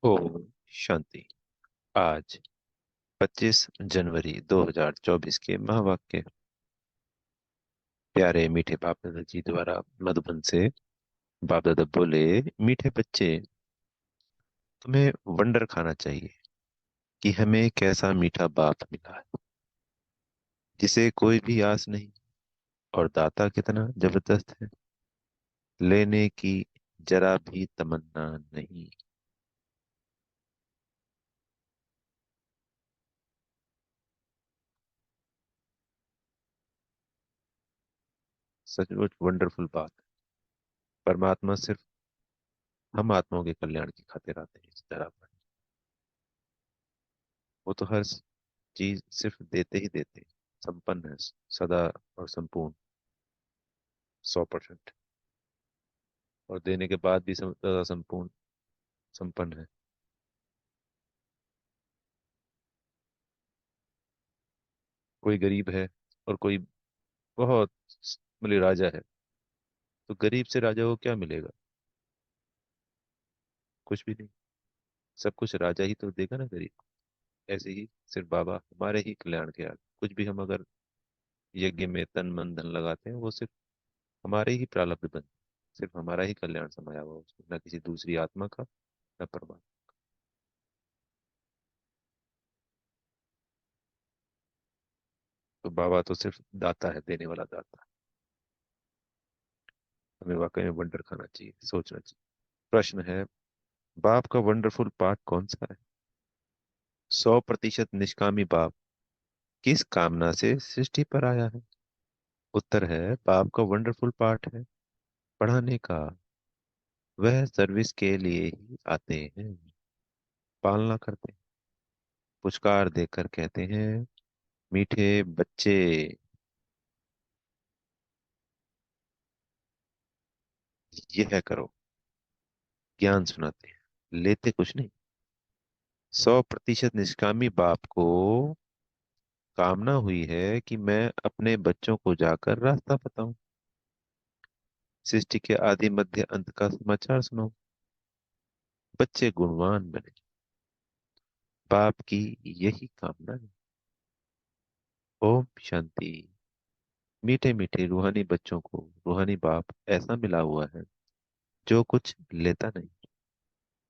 ओम शांति। आज 25 जनवरी 2024 के महावाक्य। प्यारे मीठे बाप दादा जी द्वारा मधुबन से बाप दादा बोले, मीठे बच्चे, तुम्हें वंडर खाना चाहिए कि हमें कैसा मीठा बाप मिला है, जिसे कोई भी आस नहीं, और दाता कितना जबरदस्त है, लेने की जरा भी तमन्ना नहीं। सचमुच वंडरफुल बात है। परमात्मा सिर्फ हम आत्माओं के कल्याण की खातिर आते हैं इस तरह पर। वो तो हर चीज सिर्फ देते ही देते हैं। संपन्न है सदा और संपूर्ण, 100%। और देने के बाद भी सदा संपूर्ण संपन्न है। कोई गरीब है और कोई बहुत मतलब राजा है, तो गरीब से राजा को क्या मिलेगा? कुछ भी नहीं। सब कुछ राजा ही तो देगा ना गरीब को। ऐसे ही सिर्फ बाबा हमारे ही कल्याण के आगे कुछ भी हम अगर यज्ञ में तन मन धन लगाते हैं, वो सिर्फ हमारे ही प्रारब्ध बन, सिर्फ हमारा ही कल्याण समाया हुआ उसमें, ना किसी दूसरी आत्मा का, ना परमात्मा। तो बाबा तो सिर्फ दाता है, देने वाला दाता। हमें वाकई में वंडर खाना चाहिए, सोचना चाहिए। प्रश्न है, बाप का वंडरफुल पार्ट कौन सा है? 100% निष्कामी बाप किस कामना से सृष्टि पर आया है? उत्तर है, बाप का वंडरफुल पार्ट है पढ़ाने का। वह सर्विस के लिए ही आते हैं, पालना करते हैं, पुरस्कार देकर कहते हैं, मीठे बच्चे, यह करो। ज्ञान सुनाते हैं, लेते कुछ नहीं। 100% निष्कामी बाप को कामना हुई है कि मैं अपने बच्चों को जाकर रास्ता बताऊं, सृष्टि के आदि मध्य अंत का समाचार सुनाऊं, बच्चे गुणवान बने। बाप की यही कामना है। ओम शांति। मीठे मीठे रूहानी बच्चों को रूहानी बाप ऐसा मिला हुआ है जो कुछ लेता नहीं,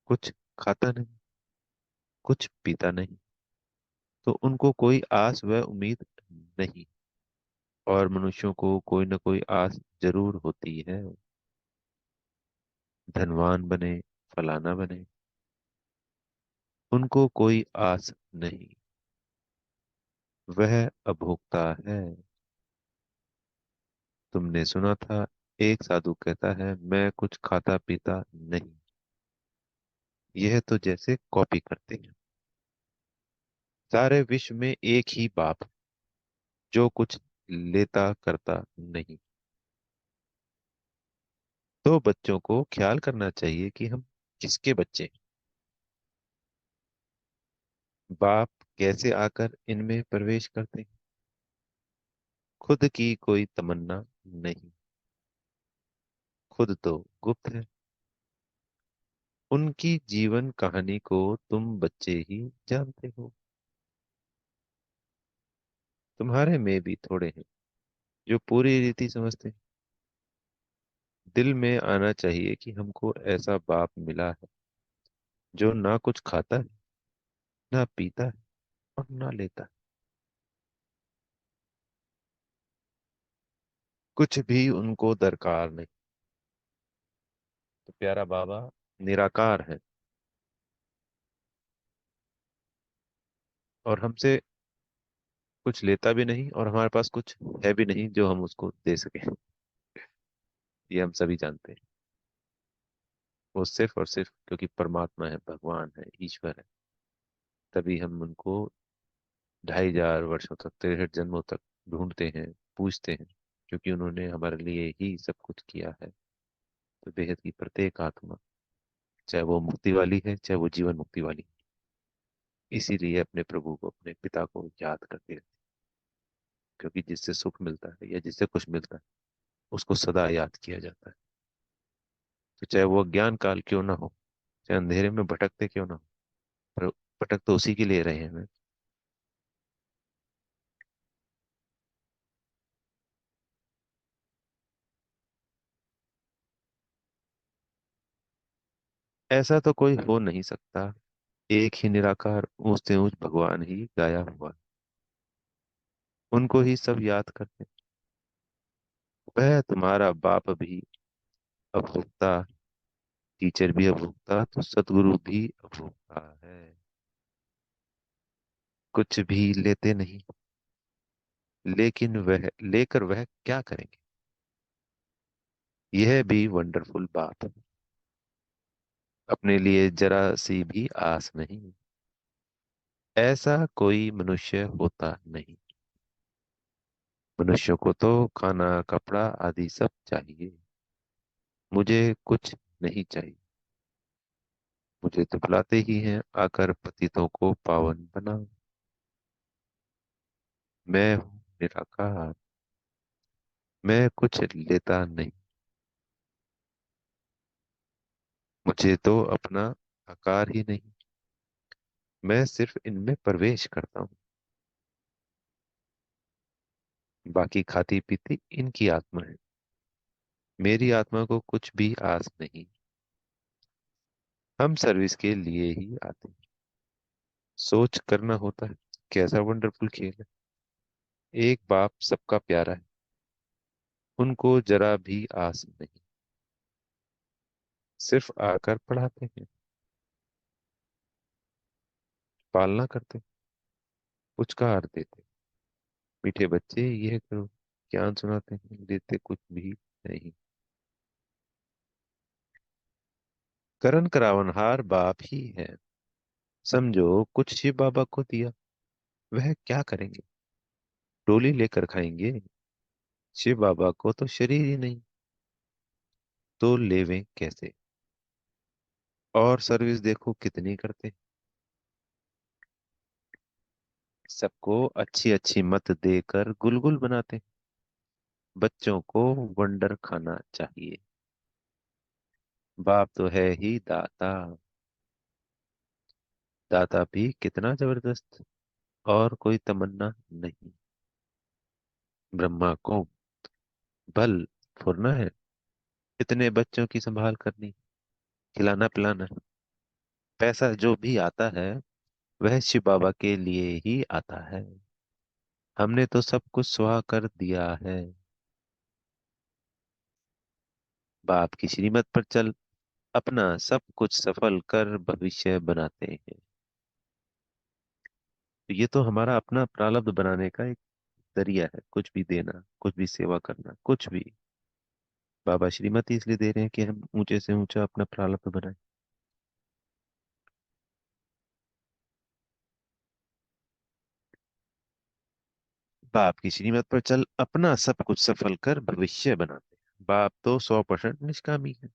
कुछ खाता नहीं, कुछ पीता नहीं, तो उनको कोई आस व उम्मीद नहीं। और मनुष्यों को कोई ना कोई आस जरूर होती है। धनवान बने, फलाना बने, उनको कोई आस नहीं। वह अभोक्ता है। तुमने सुना था, एक साधु कहता है, मैं कुछ खाता पीता नहीं। यह तो जैसे कॉपी करते हैं। सारे विश्व में एक ही बाप है, जो कुछ लेता करता नहीं। तो बच्चों को ख्याल करना चाहिए कि हम किसके बच्चे हैं। बाप कैसे आकर इनमें प्रवेश करते हैं? खुद की कोई तमन्ना नहीं, खुद तो गुप्त है। उनकी जीवन कहानी को तुम बच्चे ही जानते हो। तुम्हारे में भी थोड़े हैं जो पूरी रीति समझते हैं। दिल में आना चाहिए कि हमको ऐसा बाप मिला है जो ना कुछ खाता है, ना पीता है, और ना लेता है। कुछ भी उनको दरकार नहीं। तो प्यारा बाबा निराकार है, और हमसे कुछ लेता भी नहीं, और हमारे पास कुछ है भी नहीं जो हम उसको दे सके। ये हम सभी जानते हैं। वो सिर्फ और सिर्फ क्योंकि परमात्मा है, भगवान है, ईश्वर है, तभी हम उनको 2500 वर्षों तक, 63 जन्मों तक ढूंढते हैं, पूछते हैं, क्योंकि उन्होंने हमारे लिए ही सब कुछ किया है। तो बेहद की प्रत्येक आत्मा, चाहे वो मुक्ति वाली है, चाहे वो जीवन मुक्ति वाली है, इसीलिए अपने प्रभु को, अपने पिता को याद करते रहते हैं। क्योंकि जिससे सुख मिलता है या जिससे कुछ मिलता है, उसको सदा याद किया जाता है। तो चाहे वो ज्ञान काल क्यों ना हो, चाहे अंधेरे में भटकते क्यों ना हो, पर भटक तो उसी के लिए रहे हैं हमें। ऐसा तो कोई हो नहीं सकता, एक ही निराकार ऊंच से ऊंच भगवान ही गाया हुआ, उनको ही सब याद करते। वह तुम्हारा बाप भी अभोक्ता, टीचर भी अभोक्ता, तो सतगुरु भी अभोक्ता है। कुछ भी लेते नहीं, लेकिन वह लेकर वह क्या करेंगे, यह भी वंडरफुल बात है। अपने लिए जरा सी भी आस नहीं, ऐसा कोई मनुष्य होता नहीं। मनुष्य को तो खाना कपड़ा आदि सब चाहिए, मुझे कुछ नहीं चाहिए। मुझे तो बुलाते ही हैं आकर पतितों को पावन बना। मैं हूँ निराकार, मैं कुछ लेता नहीं। मुझे तो अपना आकार ही नहीं, मैं सिर्फ इनमें प्रवेश करता हूँ। बाकी खाती पीती इनकी आत्मा है, मेरी आत्मा को कुछ भी आस नहीं। हम सर्विस के लिए ही आते हैं, सोच करना होता है। कैसा वंडरफुल खेल है। एक बाप सबका प्यारा है, उनको जरा भी आस नहीं, सिर्फ आकर पढ़ाते हैं, पालना करते हैं, पुचकार देते हैं। मीठे बच्चे यह करो, ज्ञान सुनाते हैं, देते कुछ भी नहीं। करण करावनहार बाप ही है, समझो कुछ शिव बाबा को दिया, वह क्या करेंगे, डोली लेकर खाएंगे। शिव बाबा को तो शरीर ही नहीं, तो लेवें कैसे। और सर्विस देखो कितनी करते हैं, सबको अच्छी अच्छी मत देकर गुलगुल बनाते हैं। बच्चों को वंडर खाना चाहिए। बाप तो है ही दाता, दाता भी कितना जबरदस्त, और कोई तमन्ना नहीं। ब्रह्मा को बल फुरना है, इतने बच्चों की संभाल करनी, खिलाना पिलाना। पैसा जो भी आता है वह शिव बाबा के लिए ही आता है, हमने तो सब कुछ सुहा कर दिया है। बाप की श्रीमत पर चल, अपना सब कुछ सफल कर भविष्य बनाते हैं। तो ये तो हमारा अपना प्रारब्ध बनाने का एक जरिया है, कुछ भी देना, कुछ भी सेवा करना, कुछ भी। बाबा श्रीमती इसलिए दे रहे हैं कि हम ऊंचे से ऊंचा अपना प्रारब्ध बनाएं। बाप की श्रीमत पर चल, अपना सब कुछ सफल कर भविष्य बनाते हैं। बाप तो 100% निष्कामी है,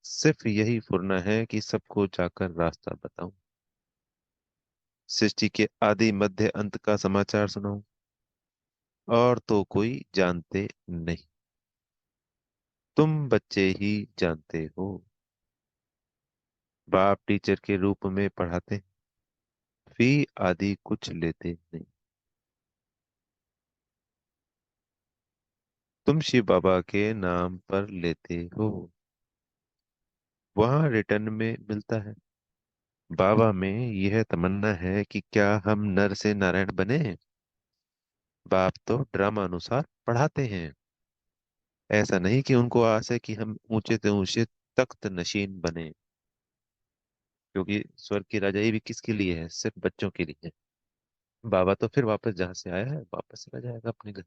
सिर्फ यही फुरना है कि सबको जाकर रास्ता बताऊं, सृष्टि के आदि मध्य अंत का समाचार सुनाऊं। और तो कोई जानते नहीं, तुम बच्चे ही जानते हो। बाप टीचर के रूप में पढ़ाते, फी आदि कुछ लेते नहीं। तुम शिव बाबा के नाम पर लेते हो, वहां रिटर्न में मिलता है। बाबा में यह तमन्ना है कि क्या हम नर से नारायण बने। बाप तो ड्रामा अनुसार पढ़ाते हैं, ऐसा नहीं कि उनको आस है कि हम ऊंचे से ऊंचे तख्त नशीन बने। क्योंकि स्वर्ग की राजाई भी किसके लिए है, सिर्फ बच्चों के लिए है। बाबा तो फिर वापस जहां से आया है वापस चला जाएगा अपने घर।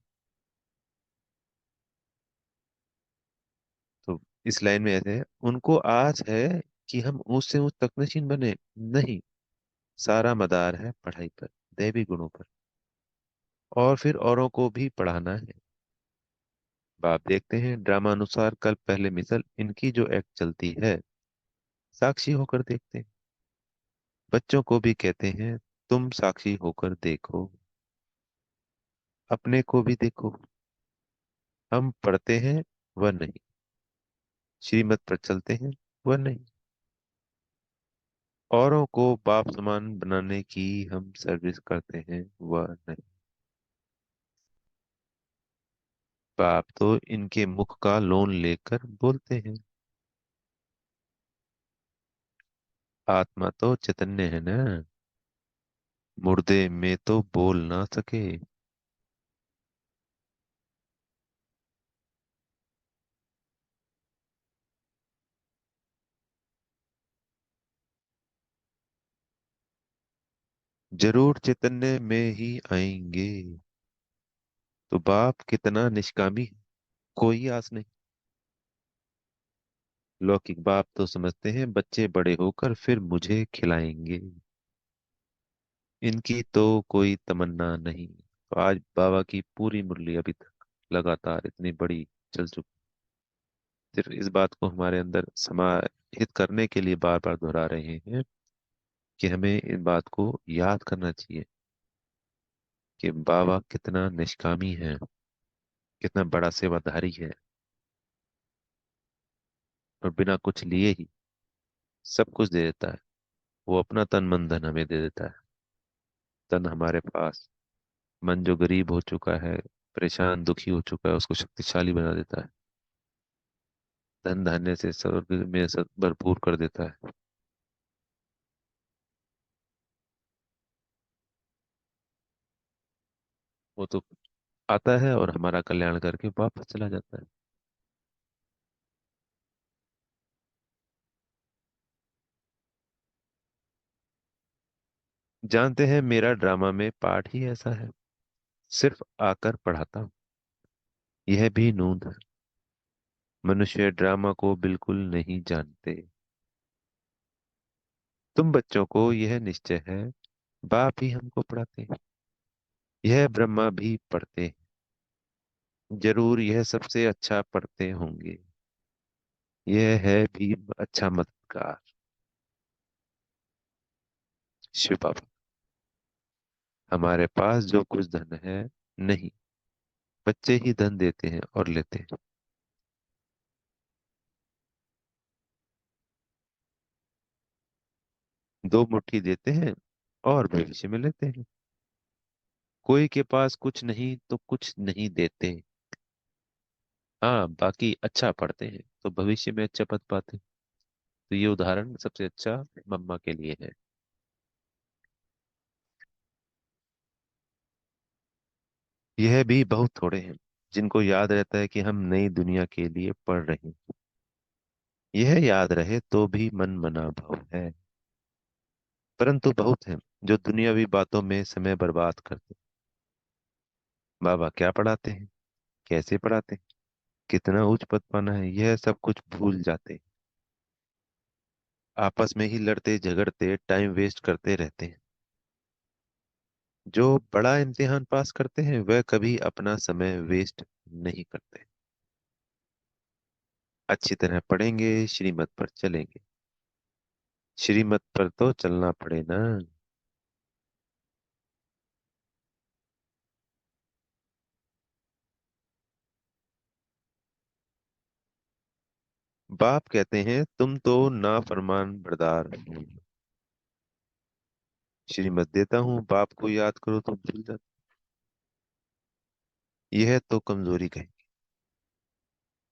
तो इस लाइन में ऐसे है, उनको आस है कि हम ऊंच से ऊंच तख्त नशीन बने। नहीं, सारा मदार है पढ़ाई पर, दैवी गुणों पर, और फिर औरों को भी पढ़ाना है। बाप देखते हैं ड्रामा अनुसार, कल पहले मिसल इनकी जो एक्ट चलती है, साक्षी होकर देखते हैं। बच्चों को भी कहते हैं तुम साक्षी होकर देखो, अपने को भी देखो। हम पढ़ते हैं वह नहीं, श्रीमत पर चलते हैं वह नहीं। औरों को बाप समान बनाने की हम सर्विस करते हैं, वह नहीं। बाप तो इनके मुख का लोन लेकर बोलते हैं। आत्मा तो चैतन्य है ना, मुर्दे में तो बोल ना सके। जरूर चैतन्य में ही आएंगे। तो बाप कितना निष्कामी है, कोई आस नहीं। लौकिक बाप तो समझते हैं बच्चे बड़े होकर फिर मुझे खिलाएंगे। इनकी तो कोई तमन्ना नहीं। तो आज बाबा की पूरी मुरली अभी तक लगातार इतनी बड़ी चल चुकी, सिर्फ इस बात को हमारे अंदर समाहित करने के लिए बार बार दोहरा रहे हैं कि हमें इस बात को याद करना चाहिए कि बाबा कितना निष्कामी है, कितना बड़ा सेवाधारी है, और बिना कुछ लिए ही सब कुछ दे देता है। वो अपना तन मन धन हमें दे देता है। तन हमारे पास, मन जो गरीब हो चुका है, परेशान दुखी हो चुका है, उसको शक्तिशाली बना देता है। धन धान्य से स्वर्ग में सब भरपूर कर देता है। वो तो आता है और हमारा कल्याण करके वापस चला जाता है। जानते हैं मेरा ड्रामा में पार्ट ही ऐसा है, सिर्फ आकर पढ़ाता हूँ। यह भी नूंद है। मनुष्य ड्रामा को बिल्कुल नहीं जानते। तुम बच्चों को यह निश्चय है, बाप ही हमको पढ़ाते हैं। यह ब्रह्मा भी पढ़ते हैं। जरूर यह सबसे अच्छा पढ़ते होंगे। यह है भी अच्छा मददगार। शिव बाबा, हमारे पास जो कुछ धन है, नहीं, बच्चे ही धन देते हैं और लेते हैं। दो मुट्ठी देते हैं और भविष्य में लेते हैं। कोई के पास कुछ नहीं तो कुछ नहीं देते। हाँ, बाकी अच्छा पढ़ते हैं तो भविष्य में अच्छा पद पाते हैं। तो ये उदाहरण सबसे अच्छा मम्मा के लिए है। यह भी बहुत थोड़े हैं जिनको याद रहता है कि हम नई दुनिया के लिए पढ़ रहे हैं। यह याद रहे तो भी मन मना भाव है। परंतु बहुत हैं जो दुनियावी बातों में समय बर्बाद करते हैं। बाबा क्या पढ़ाते हैं, कैसे पढ़ाते हैं, कितना उच्च पद पाना है, यह सब कुछ भूल जाते हैं। आपस में ही लड़ते झगड़ते टाइम वेस्ट करते रहते हैं। जो बड़ा इम्तिहान पास करते हैं वह कभी अपना समय वेस्ट नहीं करते। अच्छी तरह पढ़ेंगे, श्रीमत पर चलेंगे। श्रीमत पर तो चलना पड़े ना। बाप कहते हैं तुम तो नाफरमान बरदार हो। श्रीमत देता हूँ, बाप को याद करो तो भूल जाते। यह तो कमजोरी कहे।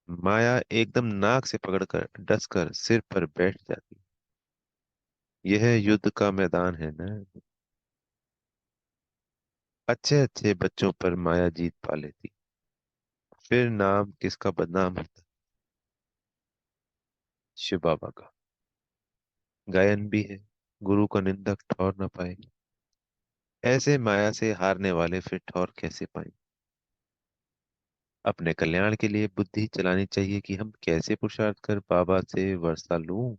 माया एकदम नाक से पकड़कर डस कर सिर पर बैठ जाती। यह युद्ध का मैदान है ना। अच्छे अच्छे बच्चों पर माया जीत पा लेती, फिर नाम किसका बदनाम होता। शिव बाबा का गायन भी है, गुरु का निंदक ठौर न पाए। ऐसे माया से हारने वाले फिर ठौर कैसे पाए। अपने कल्याण के लिए बुद्धि चलानी चाहिए कि हम कैसे पुरुषार्थ कर बाबा से वर्षा लूं।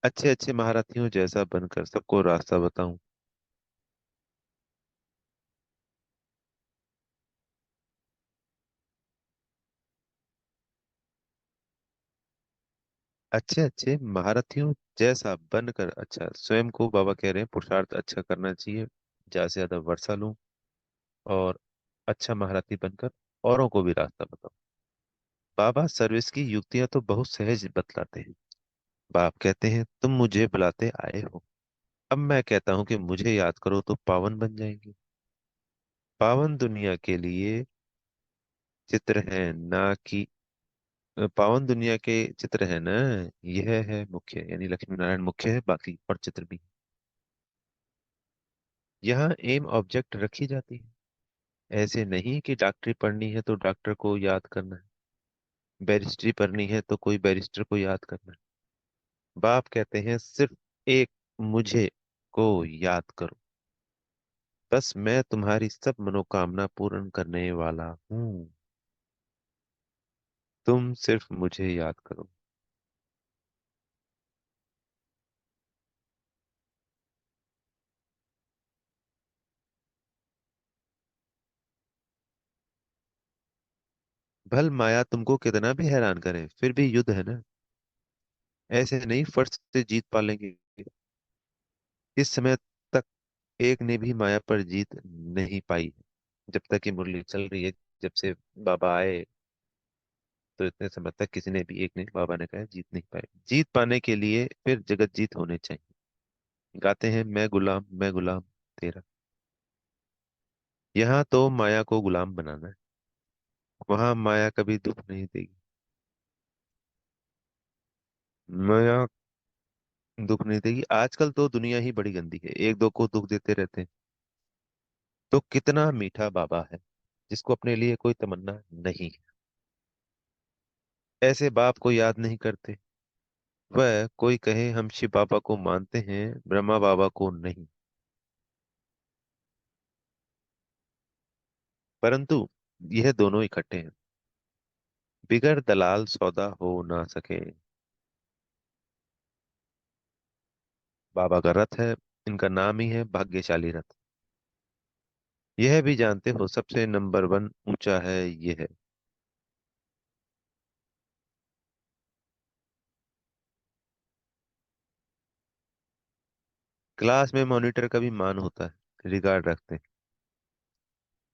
अच्छे अच्छे महारथियों जैसा बनकर सबको रास्ता बताऊं। अच्छे अच्छे महारथियों जैसा बनकर, अच्छा, स्वयं को बाबा कह रहे हैं पुरुषार्थ अच्छा करना चाहिए, ज्यादा से ज्यादा वर्षा लूं, और अच्छा महारथी बनकर औरों को भी रास्ता बताऊं। बाबा सर्विस की युक्तियां तो बहुत सहज बतलाते हैं। बाप कहते हैं तुम मुझे बुलाते आए हो। अब मैं कहता हूं कि मुझे याद करो तो पावन बन जाएंगे। पावन दुनिया के लिए चित्र है ना कि पावन दुनिया के चित्र है ना, यह है मुख्य, यानी लक्ष्मी नारायण मुख्य है, बाकी और चित्र भी। यहाँ एम ऑब्जेक्ट रखी जाती है। ऐसे नहीं कि डॉक्टरी पढ़नी है तो डॉक्टर को याद करना है, बैरिस्ट्री पढ़नी है तो कोई बैरिस्टर को याद करना है। बाप कहते हैं सिर्फ एक मुझे को याद करो, बस मैं तुम्हारी सब मनोकामना पूर्ण करने वाला हूँ। तुम सिर्फ मुझे याद करो। भल माया तुमको कितना भी हैरान करे फिर भी युद्ध है ना। ऐसे नहीं फट से जीत पालेंगे। इस समय तक एक ने भी माया पर जीत नहीं पाई है। जब तक ये मुरली चल रही है, जब से बाबा आए, तो इतने समय तक किसी ने भी, एक ने, बाबा ने कहा, जीत नहीं पाए। जीत पाने के लिए फिर जगत जीत होने चाहिए। गाते हैं मैं गुलाम तेरा। यहाँ तो माया को गुलाम बनाना है, वहां माया कभी दुख नहीं देगी। माया दुख नहीं देगी। आजकल तो दुनिया ही बड़ी गंदी है, एक दो को दुख देते रहते हैं। तो कितना मीठा बाबा है जिसको अपने लिए कोई तमन्ना नहीं है। ऐसे बाप को याद नहीं करते। वह कोई कहे हम शिव बाबा को मानते हैं, ब्रह्मा बाबा को नहीं। परंतु यह दोनों इकट्ठे हैं। बिगर दलाल सौदा हो ना सके। बाबा का रथ है, इनका नाम ही है भाग्यशाली रथ। यह भी जानते हो सबसे नंबर वन ऊंचा है यह है। क्लास में मॉनिटर का भी मान होता है, रिगार्ड रखते हैं।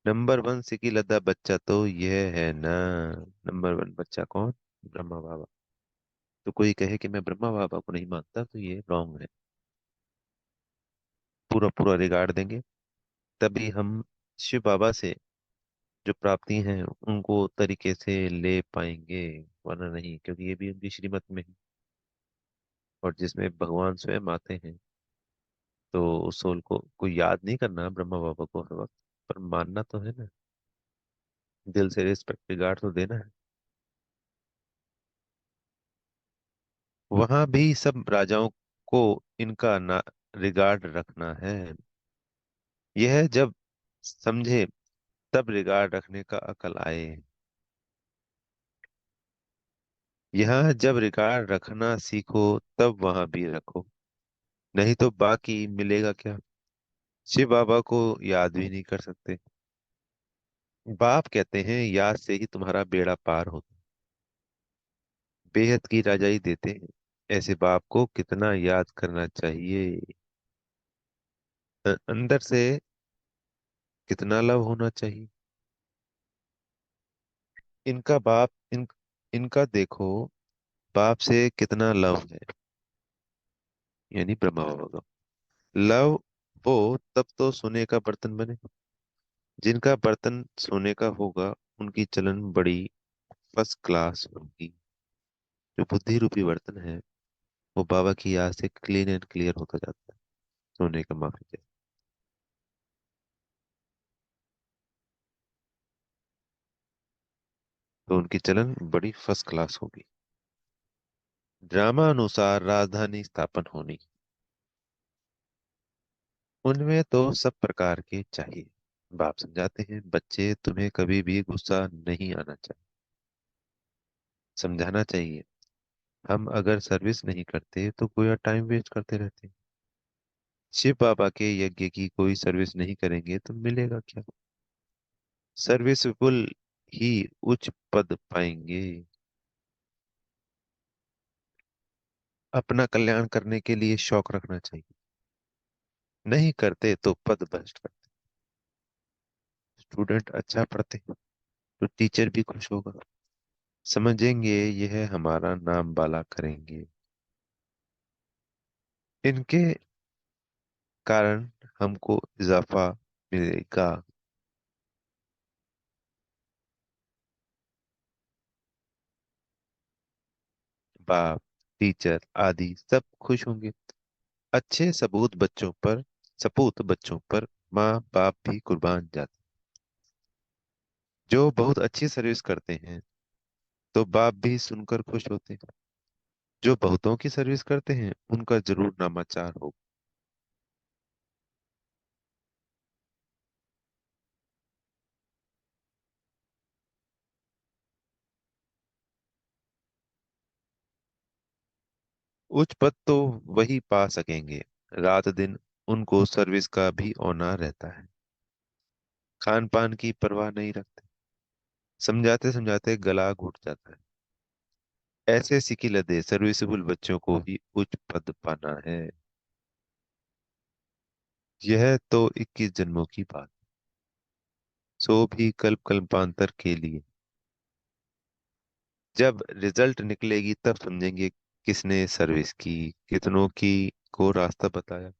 नंबर वन सिकी लद्दा बच्चा तो यह है ना। नंबर वन बच्चा कौन? ब्रह्मा बाबा। तो कोई कहे कि मैं ब्रह्मा बाबा को नहीं मानता तो ये रॉन्ग है। पूरा पूरा रिगार्ड देंगे, तभी हम शिव बाबा से जो प्राप्ति हैं उनको तरीके से ले पाएंगे। वरना नहीं, क्योंकि ये भी उनकी श्रीमत में है। और जिसमें भगवान स्वयं आते हैं, तो उस सोल को याद नहीं करना ब्रह्मा बाबा को हर वक्त, पर मानना तो है ना। दिल से रिस्पेक्ट रिगार्ड तो देना है। वहां भी सब राजाओं को इनका ना रिगार्ड रखना है। यह जब समझे तब रिगार्ड रखने का अकल आए। यहाँ जब रिगार्ड रखना सीखो तब वहां भी रखो, नहीं तो बाकी मिलेगा क्या। शिव बाबा को याद भी नहीं कर सकते। बाप कहते हैं याद से ही तुम्हारा बेड़ा पार होता। बेहद की राजाई देते हैं। ऐसे बाप को कितना याद करना चाहिए। अंदर से कितना लव होना चाहिए। इनका बाप इनका देखो, बाप से कितना लव है, यानी ब्रह्मा बाबा का लव हो, तब तो सोने का बर्तन बने। जिनका बर्तन सोने का होगा उनकी चलन बड़ी फर्स्ट क्लास होगी। जो बुद्धि रूपी बर्तन है वो बाबा की याद से क्लीन एंड क्लियर होता जाता है, सोने का माफी है। तो उनकी चलन बड़ी फर्स्ट क्लास होगी। ड्रामा अनुसार राजधानी स्थापन होनी, उनमें तो सब प्रकार के चाहिए। बाप समझाते हैं बच्चे तुम्हें कभी भी गुस्सा नहीं आना चाहिए, समझाना चाहिए। हम अगर सर्विस नहीं करते तो गोया टाइम वेस्ट करते रहते हैं। शिव बाबा के यज्ञ की कोई सर्विस नहीं करेंगे तो मिलेगा क्या। सर्विसफुल ही उच्च पद पाएंगे। अपना कल्याण करने के लिए शौक रखना चाहिए। नहीं करते तो पद भ्रष्ट करते। स्टूडेंट अच्छा पढ़ते हैं तो टीचर भी खुश होगा। समझेंगे यह हमारा नाम बाला करेंगे। इनके कारण हमको इजाफा मिलेगा। बाप, टीचर आदि सब खुश होंगे। अच्छे सपूत बच्चों पर माँ बाप भी कुर्बान जाते। जो बहुत अच्छी सर्विस करते हैं तो बाप भी सुनकर खुश होते हैं। जो बहुतों की सर्विस करते हैं उनका जरूर नामाचार हो। उच्च पद तो वही पा सकेंगे। रात दिन उनको सर्विस का भी औना रहता है। खान पान की परवाह नहीं रखते। समझाते समझाते गला घुट जाता है। ऐसे सिकी लदे सर्विसेबल बच्चों को ही उच्च पद पाना है। यह तो 21 जन्मों की बात। सो भी कल्प कल्पांतर के लिए। जब रिजल्ट निकलेगी तब समझेंगे किसने सर्विस की, कितनों की को रास्ता बताया।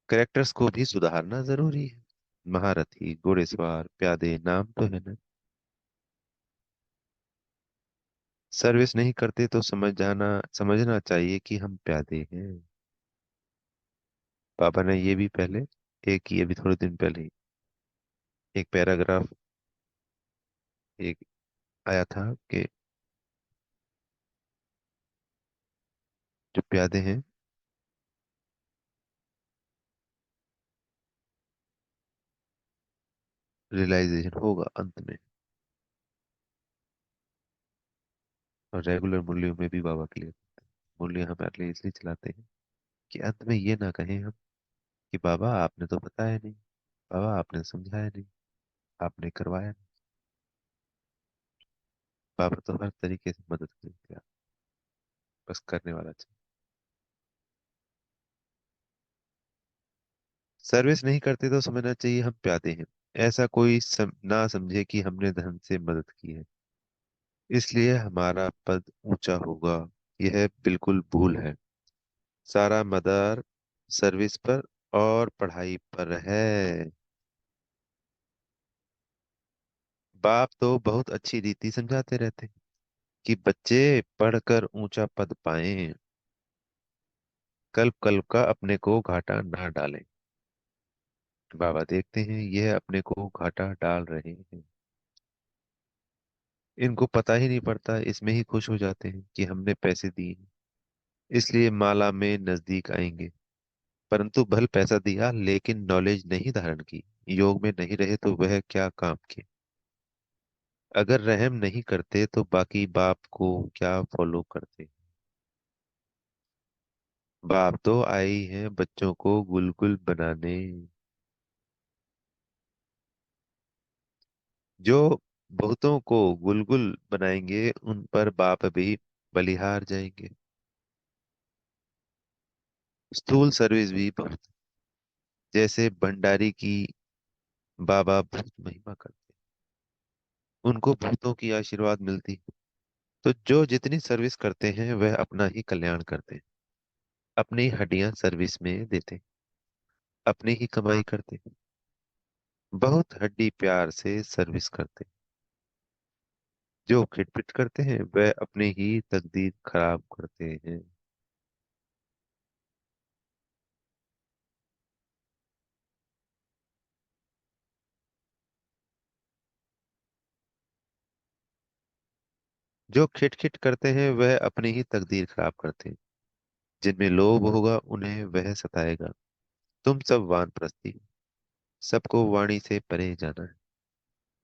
कैरेक्टर्स को भी सुधारना जरूरी है। महारथी, घुड़सवार, प्यादे नाम तो है ना। सर्विस नहीं करते तो समझना चाहिए कि हम प्यादे हैं। पापा ने ये भी पहले एक ही अभी थोड़े दिन पहले ही एक पैराग्राफ एक आया था कि जो प्यादे हैं रियलाइजेशन होगा अंत में। और रेगुलर मूल्यों में भी बाबा के लिए मूल्य हमारे लिए इसलिए चलाते हैं कि अंत में ये ना कहें हम कि बाबा आपने तो बताया नहीं, बाबा आपने समझाया नहीं, आपने करवाया नहीं। बाबा तो हर तरीके से मदद करेंगे, बस करने वाला चाहिए। सर्विस नहीं करते तो समझना चाहिए हम प्यादे हैं। ऐसा कोई ना समझे कि हमने धन से मदद की है इसलिए हमारा पद ऊंचा होगा। यह बिल्कुल भूल है। सारा मदार सर्विस पर और पढ़ाई पर है। बाप तो बहुत अच्छी रीति समझाते रहते हैं कि बच्चे पढ़कर ऊंचा पद पाएं। कल्प कल्प का अपने को घाटा ना डालें। बाबा देखते हैं यह अपने को घाटा डाल रहे हैं। इनको पता ही नहीं पड़ता, इसमें ही खुश हो जाते हैं कि हमने पैसे दिए हैं, इसलिए माला में नजदीक आएंगे। परंतु भल पैसा दिया लेकिन नॉलेज नहीं धारण की, योग में नहीं रहे तो वह क्या काम के। अगर रहम नहीं करते तो बाकी बाप को क्या फॉलो करते। बाप तो आई हैं बच्चों को गुलगुल बनाने। जो बहुतों को गुलगुल बनाएंगे उन पर बाप भी बलिहार जाएंगे। स्थूल सर्विस भी बहुत, जैसे भंडारी की बाबा बहुत महिमा करते, उनको भूतों की आशीर्वाद मिलती। तो जो जितनी सर्विस करते हैं वह अपना ही कल्याण करते हैं। अपनी हड्डियां सर्विस में देते, अपनी ही कमाई करते, बहुत हड्डी प्यार से सर्विस करते। जो खिटपिट करते हैं वह अपनी ही तकदीर खराब करते हैं। जो खिटखिट करते हैं वह अपनी ही तकदीर खराब करते हैं। जिनमें लोभ होगा उन्हें वह सताएगा। तुम सब वानप्रस्थी हो, सबको वाणी से परे जाना है।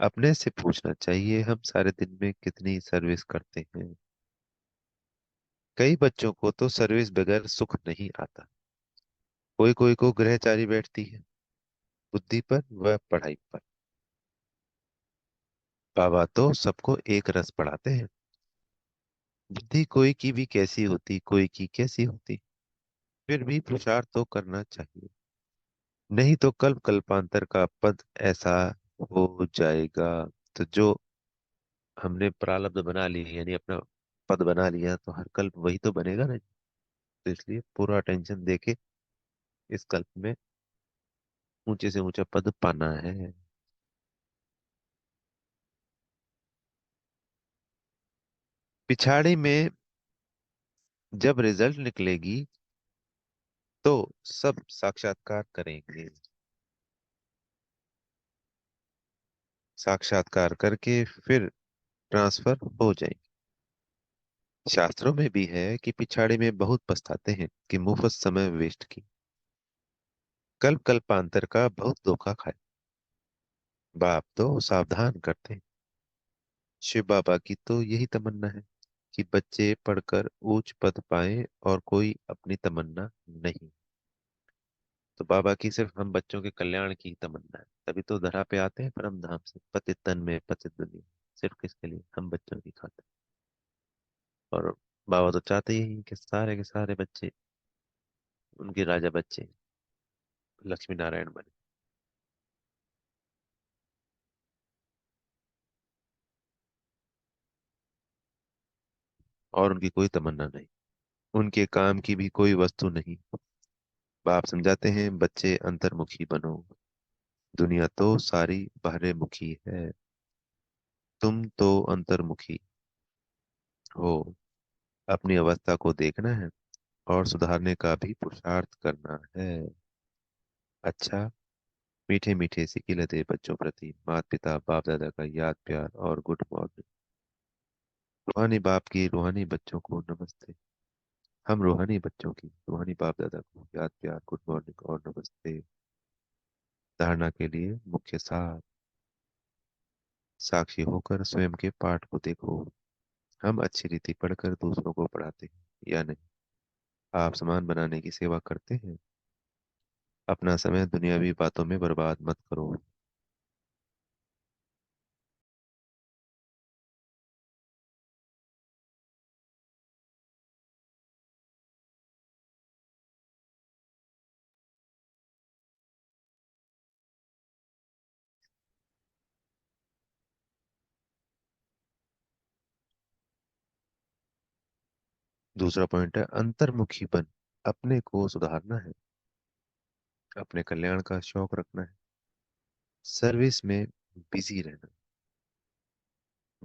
अपने से पूछना चाहिए हम सारे दिन में कितनी सर्विस करते हैं। कई बच्चों को तो सर्विस बगैर सुख नहीं आता। कोई कोई को ग्रहचारी बैठती है, बुद्धि पर व पढ़ाई पर। बाबा तो सबको एक रस पढ़ाते हैं। बुद्धि कोई की भी कैसी होती, कोई की कैसी होती, फिर भी पुरुषार्थ तो करना चाहिए। नहीं तो कल्प कल्पांतर का पद ऐसा हो जाएगा। तो जो हमने प्रारब्ध बना ली यानी अपना पद बना लिया तो हर कल्प वही तो बनेगा ना। तो इसलिए पूरा अटेंशन देके इस कल्प में ऊंचे से ऊंचा पद पाना है। पिछाड़ी में जब रिजल्ट निकलेगी तो सब साक्षात्कार करेंगे। साक्षात्कार करके फिर ट्रांसफर हो जाएंगे। शास्त्रों में भी है कि पिछाड़ी में बहुत पछताते हैं कि मुफ्त समय वेस्ट की। कल्प कल्पांतर का बहुत धोखा खाए। बाप तो सावधान करते हैं। शिव बाबा की तो यही तमन्ना है कि बच्चे पढ़कर ऊंच पद पाएं और कोई अपनी तमन्ना नहीं। तो बाबा की सिर्फ हम बच्चों के कल्याण की ही तमन्ना है, तभी तो धरा पे आते हैं परम धाम से, पतित तन में पतित दुनिया। सिर्फ किसके लिए? हम बच्चों की खातिर। और बाबा तो चाहते ही हैं कि सारे के सारे बच्चे उनके राजा बच्चे लक्ष्मी नारायण बने। और उनकी कोई तमन्ना नहीं, उनके काम की भी कोई वस्तु नहीं। बाप समझाते हैं बच्चे अंतर्मुखी बनो, दुनिया तो सारी बाहरे मुखी है, तुम तो अंतर्मुखी हो। अपनी अवस्था को देखना है और सुधारने का भी पुरुषार्थ करना है। अच्छा, मीठे मीठे सिकिल दे बच्चों प्रति माता पिता बाप दादा का याद प्यार और गुड मॉर्निंग। रूहानी बाप की रूहानी बच्चों को नमस्ते। हम रूहानी बच्चों की रूहानी बाप दादा को याद प्यार गुड मॉर्निंग और नमस्ते। धारणा के लिए मुख्य सार। साक्षी होकर स्वयं के पाठ को देखो। हम अच्छी रीति पढ़कर दूसरों को पढ़ाते हैं या नहीं? आप सामान बनाने की सेवा करते हैं? अपना समय दुनियावी बातों में बर्बाद मत करो। दूसरा पॉइंट है अंतर्मुखी बन। अपने को सुधारना है, अपने कल्याण का शौक रखना है, सर्विस में बिजी रहना,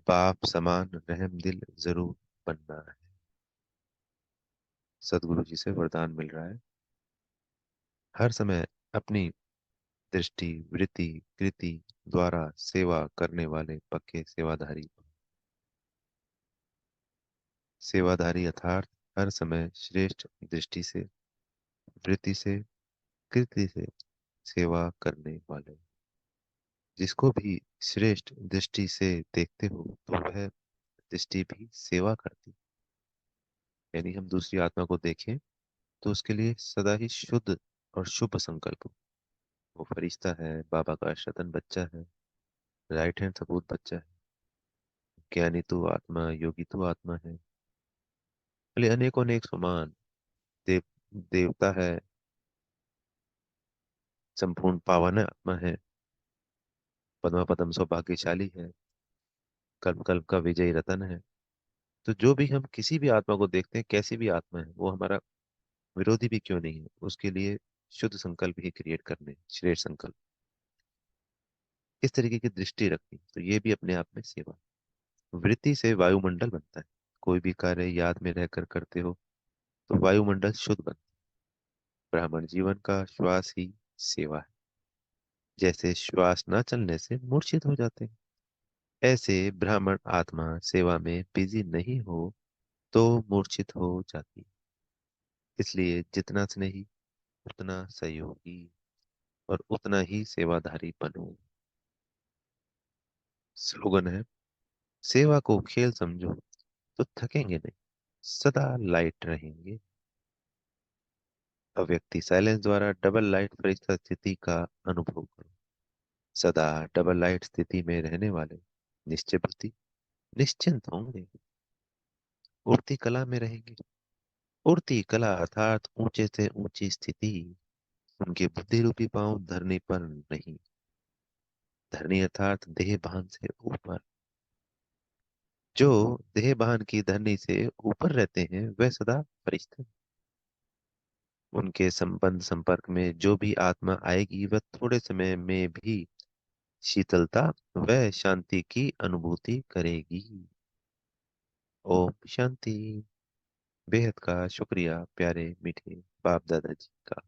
बाप समान रहम दिल जरूर बनना है। सदगुरु जी से वरदान मिल रहा है, हर समय अपनी दृष्टि वृत्ति कृति द्वारा सेवा करने वाले पक्के सेवाधारी। सेवाधारी अर्थात हर समय श्रेष्ठ दृष्टि से वृत्ति से कृति से सेवा करने वाले। जिसको भी श्रेष्ठ दृष्टि से देखते हो तो वह दृष्टि भी सेवा करती। यानी हम दूसरी आत्मा को देखें तो उसके लिए सदा ही शुद्ध और शुभ संकल्प हो। वो फरिश्ता है, बाबा का शतन बच्चा है, राइट हैंड सपूत बच्चा है, ज्ञानी तू आत्मा योगी तू आत्मा है, भले अनेकों अनेक समान देव देवता है, संपूर्ण पावन आत्मा है, पद्मा पदम सौभाग्यशाली है, कल्प कल्प का विजयी रतन है। तो जो भी हम किसी भी आत्मा को देखते हैं, कैसी भी आत्मा है, वो हमारा विरोधी भी क्यों नहीं है, उसके लिए शुद्ध संकल्प ही क्रिएट करने, श्रेष्ठ संकल्प। इस तरीके की दृष्टि रखनी तो ये भी अपने आप में सेवा। वृत्ति से वायुमंडल बनता है। कोई भी कार्य याद में रहकर करते हो तो वायुमंडल शुद्ध बनता है। ब्राह्मण जीवन का श्वास ही सेवा है। जैसे श्वास न चलने से मूर्छित हो जाते हैं, ऐसे ब्राह्मण आत्मा सेवा में बिजी नहीं हो तो मूर्छित हो जाती है। इसलिए जितना स्नेही उतना सहयोगी और उतना ही सेवाधारी बनो। स्लोगन है, सेवा को खेल समझो तो थकेंगे नहीं, सदा लाइट रहेंगे। अव्यक्ति साइलेंस द्वारा डबल लाइट फरिश्ता स्थिति का अनुभव करो। सदा डबल लाइट स्थिति में रहने वाले निश्चय बुद्धि निश्चिंत होंगे, उड़ती कला में रहेंगे। उड़ती कला अर्थात ऊंचे से ऊंची स्थिति। उनके बुद्धि रूपी पांव धरनी पर नहीं, धरनी अर्थात देह भान से ऊपर। जो देहभान की धरनी से ऊपर रहते हैं वह सदा फरिश्ते हैं। उनके संबंध संपर्क में जो भी आत्मा आएगी वह थोड़े समय में भी शीतलता व शांति की अनुभूति करेगी। ओम शांति। बेहद का शुक्रिया प्यारे मीठे बाप दादाजी का।